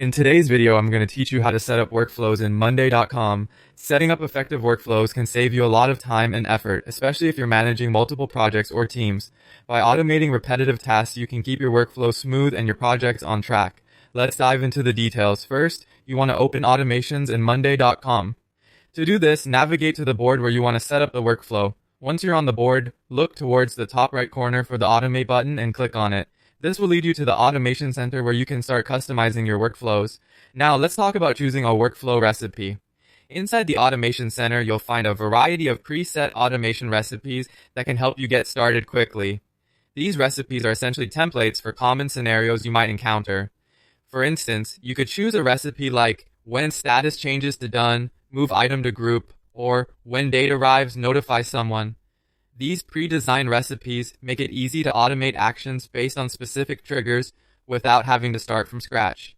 In today's video, I'm going to teach you how to set up workflows in Monday.com. Setting up effective workflows can save you a lot of time and effort, especially if you're managing multiple projects or teams. By automating repetitive tasks, you can keep your workflow smooth and your projects on track. Let's dive into the details. First, you want to open automations in Monday.com. To do this, navigate to the board where you want to set up the workflow. Once you're on the board, look towards the top right corner for the Automate button and click on it. This will lead you to the Automation Center where you can start customizing your workflows. Now, let's talk about choosing a workflow recipe. Inside the Automation Center, you'll find a variety of preset automation recipes that can help you get started quickly. These recipes are essentially templates for common scenarios you might encounter. For instance, you could choose a recipe like when status changes to done, move item to group, or when date arrives, notify someone. These pre-designed recipes make it easy to automate actions based on specific triggers without having to start from scratch.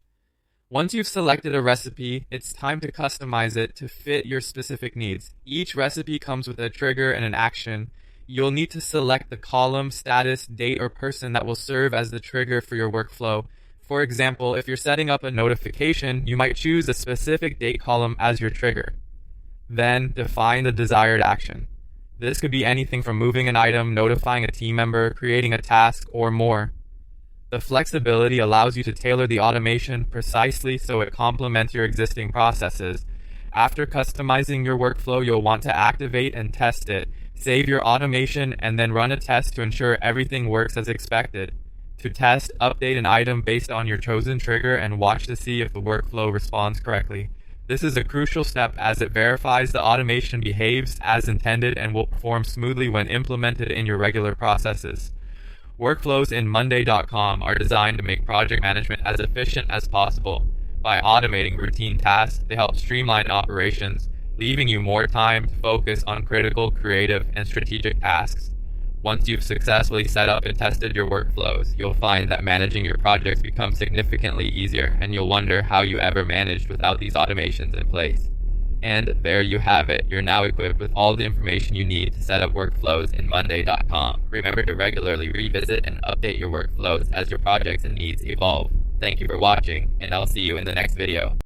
Once you've selected a recipe, it's time to customize it to fit your specific needs. Each recipe comes with a trigger and an action. You'll need to select the column, status, date, or person that will serve as the trigger for your workflow. For example, if you're setting up a notification, you might choose a specific date column as your trigger. Then define the desired action. This could be anything from moving an item, notifying a team member, creating a task, or more. The flexibility allows you to tailor the automation precisely so it complements your existing processes. After customizing your workflow, you'll want to activate and test it. Save your automation and then run a test to ensure everything works as expected. To test, update an item based on your chosen trigger and watch to see if the workflow responds correctly. This is a crucial step as it verifies the automation behaves as intended and will perform smoothly when implemented in your regular processes. Workflows in Monday.com are designed to make project management as efficient as possible. By automating routine tasks, they help streamline operations, leaving you more time to focus on critical, creative, and strategic tasks. Once you've successfully set up and tested your workflows, you'll find that managing your projects becomes significantly easier, and you'll wonder how you ever managed without these automations in place. And there you have it. You're now equipped with all the information you need to set up workflows in Monday.com. Remember to regularly revisit and update your workflows as your projects and needs evolve. Thank you for watching, and I'll see you in the next video.